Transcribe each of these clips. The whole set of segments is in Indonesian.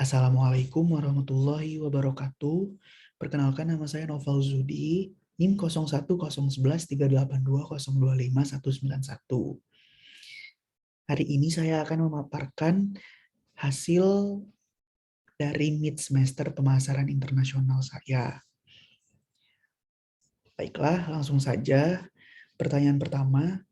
Assalamualaikum warahmatullahi wabarakatuh. Perkenalkan, nama saya Noval Zudi, NIM 01011382025191. Hari ini saya akan memaparkan hasil dari mid semester pemasaran internasional saya. Baiklah, langsung saja. Pertanyaan pertama,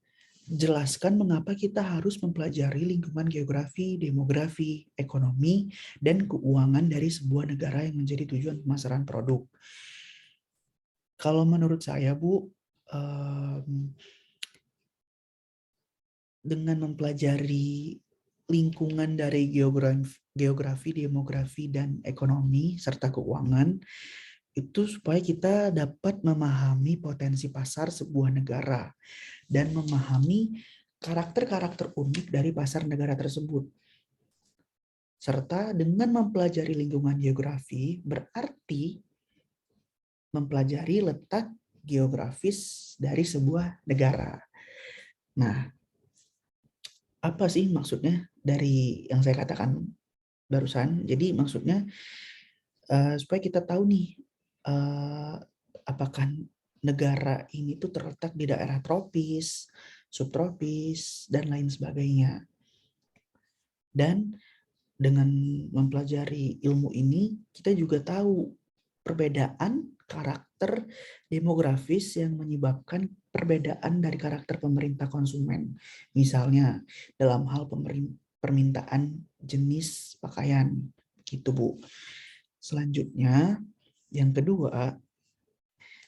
jelaskan mengapa kita harus mempelajari lingkungan geografi, demografi, ekonomi, dan keuangan dari sebuah negara yang menjadi tujuan pemasaran produk. Kalau menurut saya, Bu, dengan mempelajari lingkungan dari geografi, demografi, dan ekonomi, serta keuangan, itu supaya kita dapat memahami potensi pasar sebuah negara dan memahami karakter-karakter unik dari pasar negara tersebut. Serta dengan mempelajari lingkungan geografi berarti mempelajari letak geografis dari sebuah negara. Nah, apa sih maksudnya dari yang saya katakan barusan? Jadi maksudnya supaya kita tahu nih apakah negara ini tuh terletak di daerah tropis, subtropis, dan lain sebagainya. Dan dengan mempelajari ilmu ini, kita juga tahu perbedaan karakter demografis yang menyebabkan perbedaan dari karakter pemerintah konsumen. Misalnya dalam hal permintaan jenis pakaian, gitu Bu. Selanjutnya, yang kedua,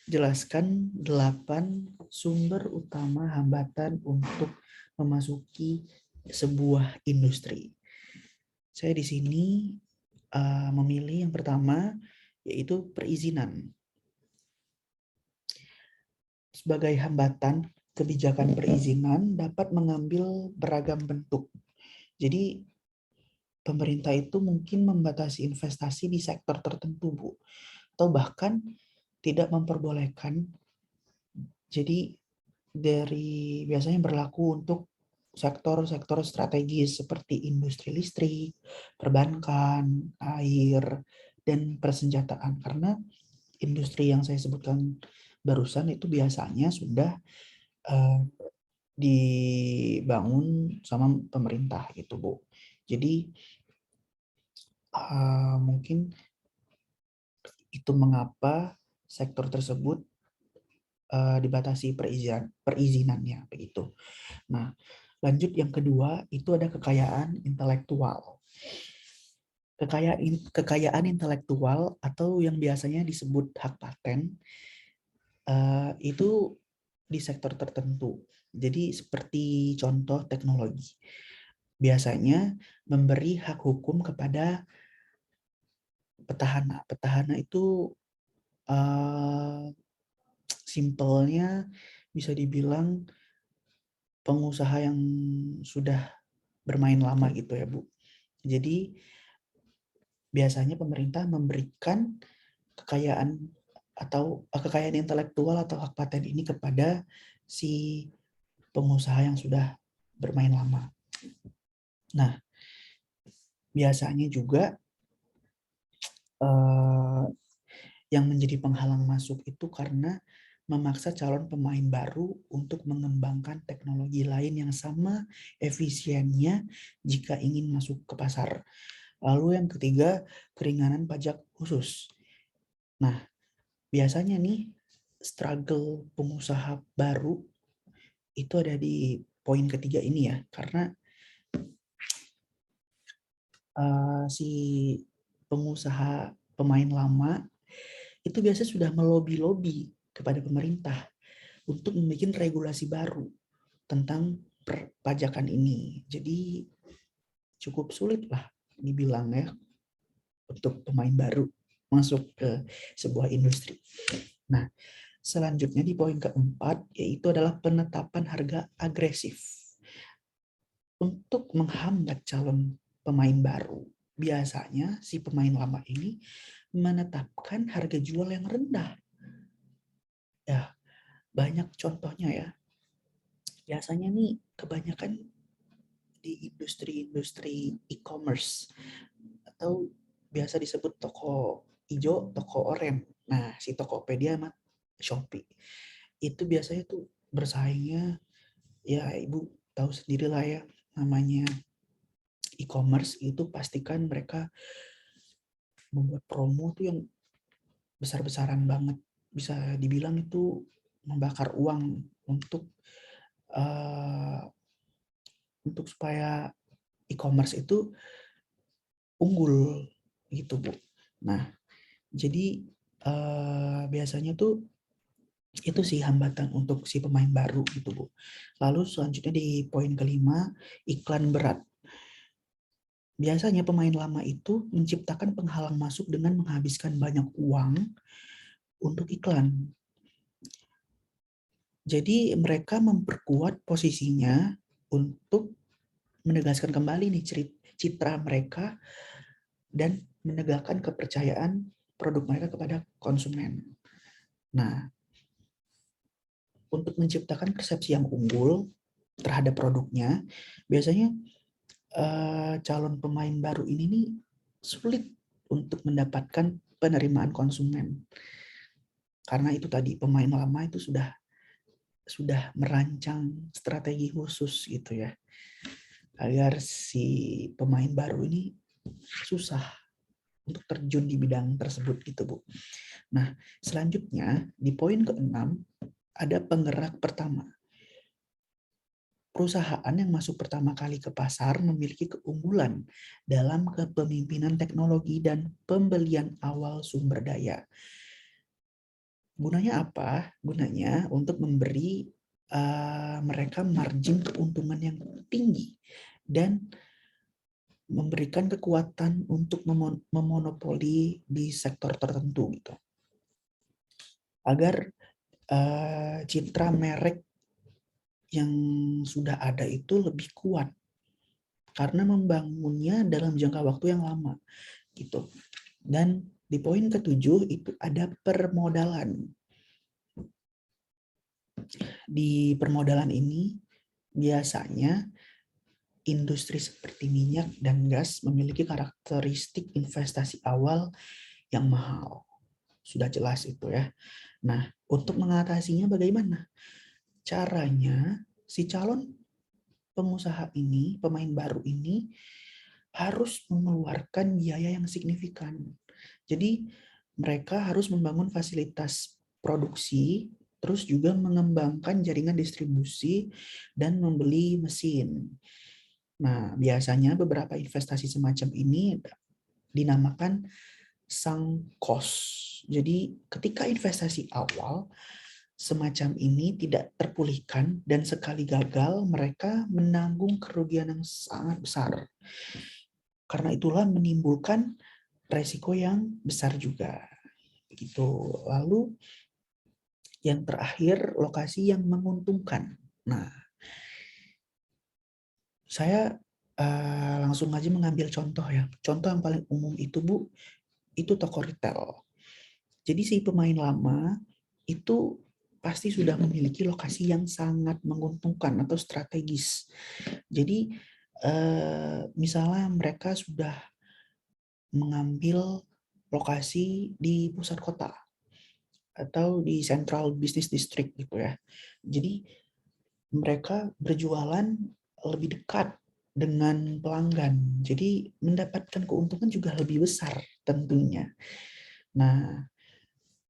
jelaskan 8 sumber utama hambatan untuk memasuki sebuah industri. Saya di sini memilih yang pertama, yaitu perizinan. Sebagai hambatan, kebijakan perizinan dapat mengambil beragam bentuk. Jadi, pemerintah itu mungkin membatasi investasi di sektor tertentu, Bu. Atau bahkan tidak memperbolehkan. Jadi, biasanya berlaku untuk sektor-sektor strategis seperti industri listrik, perbankan, air, dan persenjataan. Karena industri yang saya sebutkan barusan itu biasanya sudah dibangun sama pemerintah gitu, Bu. Jadi mungkin itu mengapa sektor tersebut dibatasi perizinannya begitu. Nah, lanjut yang kedua itu ada kekayaan intelektual. Kekayaan intelektual atau yang biasanya disebut hak paten itu di sektor tertentu. Jadi seperti contoh teknologi. Biasanya memberi hak hukum kepada petahana. Petahana itu simpelnya bisa dibilang pengusaha yang sudah bermain lama gitu ya, Bu. Jadi biasanya pemerintah memberikan kekayaan atau kekayaan intelektual atau hak paten ini kepada si pengusaha yang sudah bermain lama. Nah, biasanya juga yang menjadi penghalang masuk itu karena memaksa calon pemain baru untuk mengembangkan teknologi lain yang sama efisiennya jika ingin masuk ke pasar. Lalu yang ketiga, keringanan pajak khusus. Nah, biasanya nih struggle pengusaha baru itu ada di poin ketiga ini ya, karena si pengusaha pemain lama itu biasanya sudah melobi-lobi kepada pemerintah untuk membuat regulasi baru tentang perpajakan ini. Jadi cukup sulit lah dibilang ya untuk pemain baru masuk ke sebuah industri. Nah, selanjutnya di poin keempat yaitu adalah penetapan harga agresif. Untuk menghambat calon pemain baru, biasanya si pemain lama ini menetapkan harga jual yang rendah. Ya, banyak contohnya ya. Biasanya nih kebanyakan di industri-industri e-commerce atau biasa disebut toko hijau, toko oranye. Nah, si Tokopedia sama Shopee itu biasanya tuh bersaingnya, ya Ibu tahu sendirilah ya, namanya e-commerce itu pastikan mereka membuat promo tuh yang besar-besaran banget. Bisa dibilang itu membakar uang uh, untuk supaya e-commerce itu unggul gitu, Bu. Nah, jadi biasanya tuh itu sih hambatan untuk si pemain baru gitu, Bu. Lalu selanjutnya di poin kelima, iklan berat. Biasanya pemain lama itu menciptakan penghalang masuk dengan menghabiskan banyak uang untuk iklan. Jadi mereka memperkuat posisinya untuk menegaskan kembali nih citra mereka dan menegakkan kepercayaan produk mereka kepada konsumen. Nah, untuk menciptakan persepsi yang unggul terhadap produknya, biasanya calon pemain baru ini nih sulit untuk mendapatkan penerimaan konsumen. Karena itu tadi pemain lama itu sudah merancang strategi khusus gitu ya, agar si pemain baru ini susah untuk terjun di bidang tersebut gitu, Bu. Nah, selanjutnya di poin ke-6 ada penggerak pertama. Perusahaan yang masuk pertama kali ke pasar memiliki keunggulan dalam kepemimpinan teknologi dan pembelian awal sumber daya. Gunanya apa? Gunanya untuk memberi mereka margin keuntungan yang tinggi dan memberikan kekuatan untuk memonopoli di sektor tertentu gitu. Agar citra merek yang sudah ada itu lebih kuat karena membangunnya dalam jangka waktu yang lama gitu. Dan di poin ke-7 itu ada permodalan. Di permodalan ini biasanya industri seperti minyak dan gas memiliki karakteristik investasi awal yang mahal. Sudah jelas itu ya. Nah, untuk mengatasinya bagaimana? Caranya si calon pengusaha ini, pemain baru ini harus mengeluarkan biaya yang signifikan. Jadi mereka harus membangun fasilitas produksi, terus juga mengembangkan jaringan distribusi dan membeli mesin. Nah, biasanya beberapa investasi semacam ini dinamakan sunk cost. Jadi ketika investasi awal semacam ini tidak terpulihkan dan sekali gagal mereka menanggung kerugian yang sangat besar. Karena itulah menimbulkan resiko yang besar juga. Begitu. Lalu yang terakhir lokasi yang menguntungkan. Nah, saya langsung aja mengambil contoh ya. Contoh yang paling umum itu, Bu, itu toko retail. Jadi si pemain lama itu pasti sudah memiliki lokasi yang sangat menguntungkan atau strategis. Jadi misalnya mereka sudah mengambil lokasi di pusat kota atau di Central Business District gitu ya. Jadi mereka berjualan lebih dekat dengan pelanggan. Jadi mendapatkan keuntungan juga lebih besar tentunya. Nah,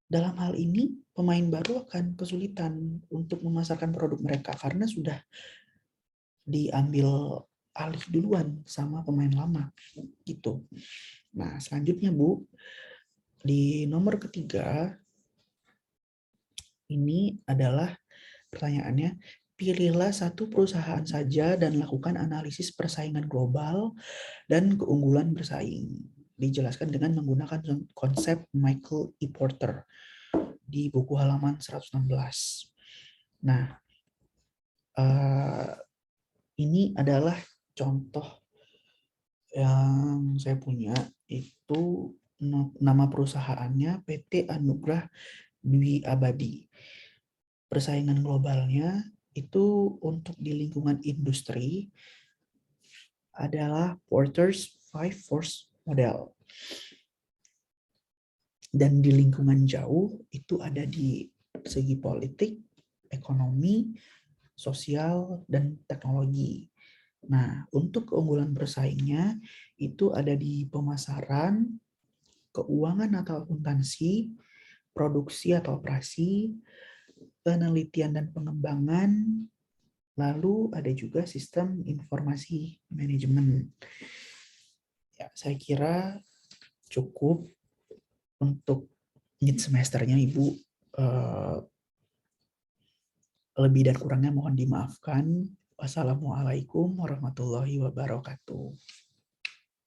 dalam hal ini pemain baru akan kesulitan untuk memasarkan produk mereka karena sudah diambil alih duluan sama pemain lama gitu. Nah, selanjutnya Bu, di nomor ketiga ini adalah pertanyaannya, pilihlah satu perusahaan saja dan lakukan analisis persaingan global dan keunggulan bersaing. Dijelaskan dengan menggunakan konsep Michael E. Porter di buku halaman 116. Nah, ini adalah contoh yang saya punya, itu nama perusahaannya PT Anugrah Dwi Abadi. Persaingan globalnya itu untuk di lingkungan industri adalah Porter's Five Force Model. Dan di lingkungan jauh itu ada di segi politik, ekonomi, sosial, dan teknologi. Nah, untuk keunggulan bersaingnya itu ada di pemasaran, keuangan atau akuntansi, produksi atau operasi, penelitian dan pengembangan, lalu ada juga sistem informasi manajemen. Ya, saya kira cukup untuk mid semesternya Ibu. Lebih dan kurangnya mohon dimaafkan. Wassalamualaikum warahmatullahi wabarakatuh.